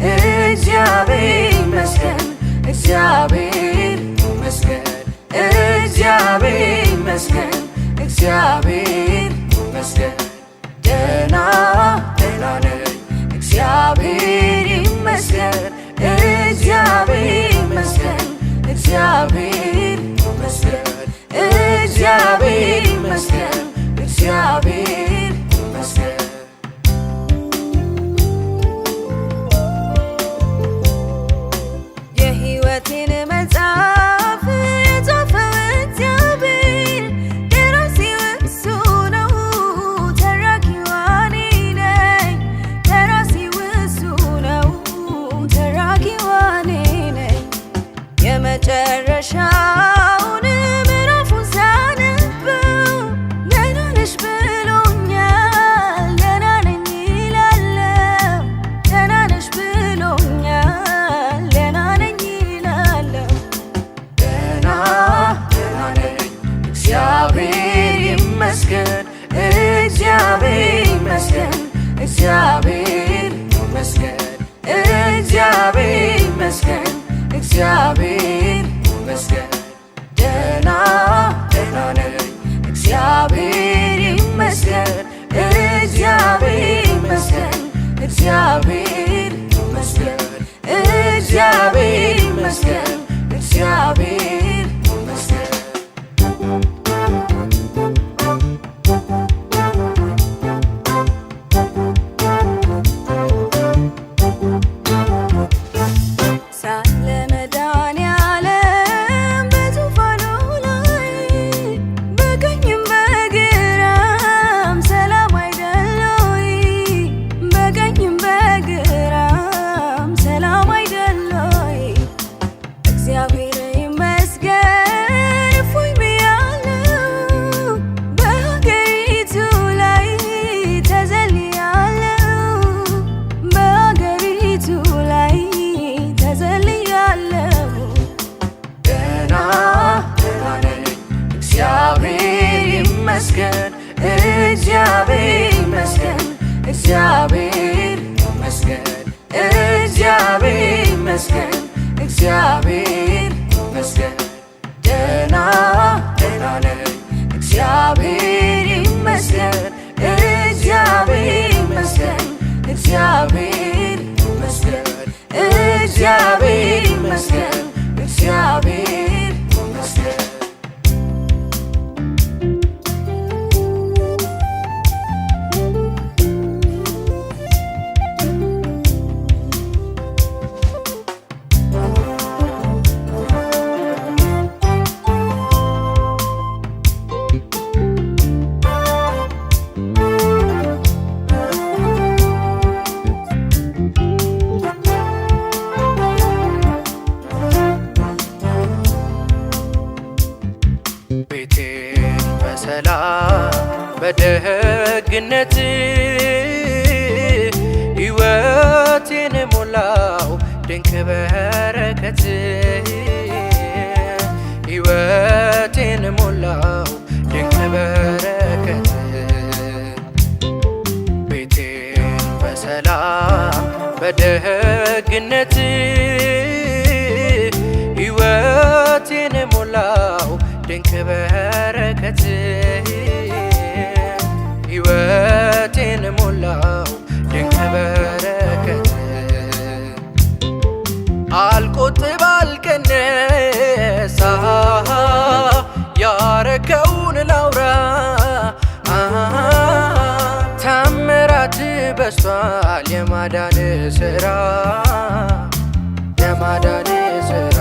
እግዚአብሔር ይመስገን እግዚአብሔር ይመስገን እግዚአብሔር ይመስገን እግዚአብሔር ይመስገን ደህና ደህና ነኝ እግዚአብሔር ይመስገን እግዚአብሔር ይመስገን እግዚአብሔር ይመስገን እግዚአብሔር ይመስገን እግዚአብሔር ይመስገን የሕይወቴን መጽሐፍ የጻፈው እግዚአብሔር ደራሲው እሱ ነው ተራኪው እኔ ነኝ ደራሲው እሱ ነው ተራኪው እኔ ነኝ የመጨረሻውን ምዕራፉን ሳነበው ደህና ነሽ ብሎኛል ደህና ነኝ እላለሁ ደህና ነሽ ብሎኛል ደህና ነኝ እላለሁ ደህና ደህና ነኝ እግዚአብሔር ይመስገን እግዚአብሔር ይመስገን እግዚአብሔር ይመስገን እግዚአብሔር ይመስገን እግዚአብሔር ይመስገን ደህና ደህና ነኝ እግዚአብሔር ይመስገን እግዚአብሔር ይመስገን እግዚአብሔር ይመስገን እግዚአብሔር ይመስገን እግዚአብሔር ይመስገን ሳለ መድኃኒዓለም በዙፋኑ ላይ በቀኝም በግራም ሰላም አይደል ሆይ በቀኝም በግራም ሰላም አይደል ሆይ እግዚአብሔር ይመስገን እፎይ ብያለሁ በሀገሪቱ ላይ ተዘልያለሁ በሀገሪቱ ላይ ተዘልያለሁ ደህና ደህና ነኝ እግዚአብሔር ይመስገን እግዚአብሔር ይመስገን እግዚአብሔር ይመስገን እግዚአብሔር ይመስገን እግዚአብሔር ይመስገን ደህና ደህና ነኝ እግዚአብሔር ይመስገን እግዚአብሔር ይመስገን እግዚአብሔር ይመስገን እግዚአብሔር ይመስገን እግዚአብሔር ይመስገን ቤቴን በሰላም በደግነት ሕይወቴን ሞላው ድንቅ በረከት ሕይወቴን ሞላው ድንቅ በረከት ቤቴን በሰላም በደግነት ሕይወቴን ሞላው ድንቅ በረከት ሕይወቴን ሞላው ድንቅ በረከት አልቆጥብ አልቀነስ ያረከውን ላውራ ታምራት በዝቷል የማዳን ሥራ የማዳን ሥራ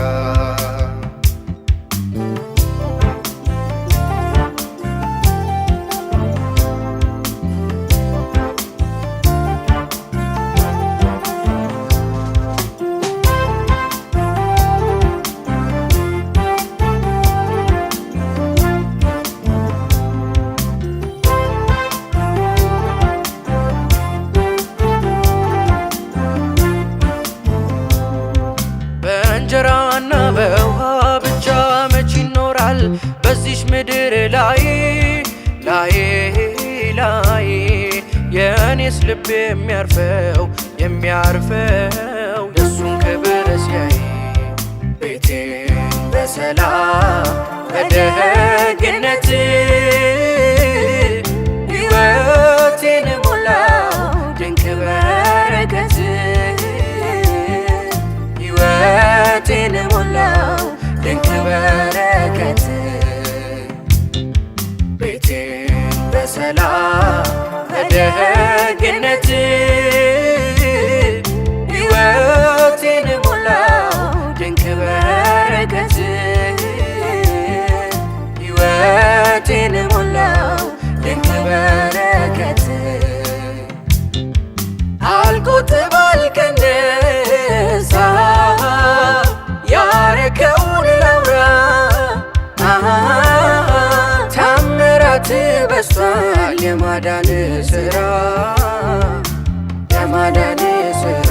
በእንጀራና በውሃ ብቻ መች ይኖራል በዚች ምድር ላይ የኔስ ልብ የሚያርፈው በደግነት ሕይወቴን ሞላው ድንቅ በረከት ሕይወቴን ሞላው ድንቅ በረከት ቤቴን በሰላም በደግነት ሕይወቴን ሞላው ድንቅ በረከት ሕይወቴን ሞላው ድንቅ በረከት አልቆጥብ አልቀንስ ያረከውን ላውራ ታምራት በዝቷል የማዳን ሥራ የማዳን ሥራ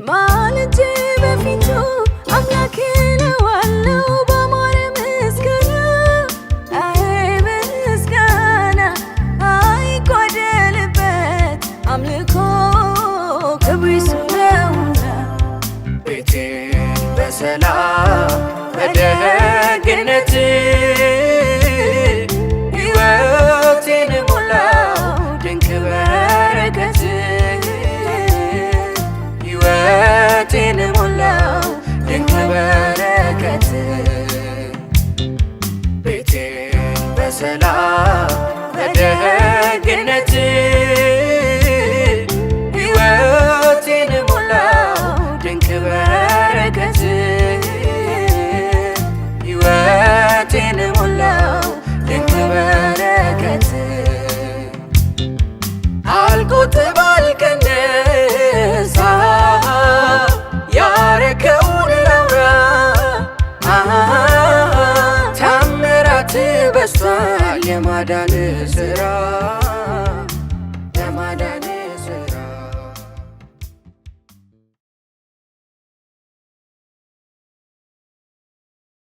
ማለቴ በፊቱ አምላኬ እለዋለሁ ባማረ ምስጋና ምስጋና አይጓደልበት አምልኮ ክብሩ እሱ ነውና ቤቴን በሰላም በደግነት ሕይወቴን ሞላው ድንቅ በረከት ሕይወቴን ሞላው ድንቅ በረከት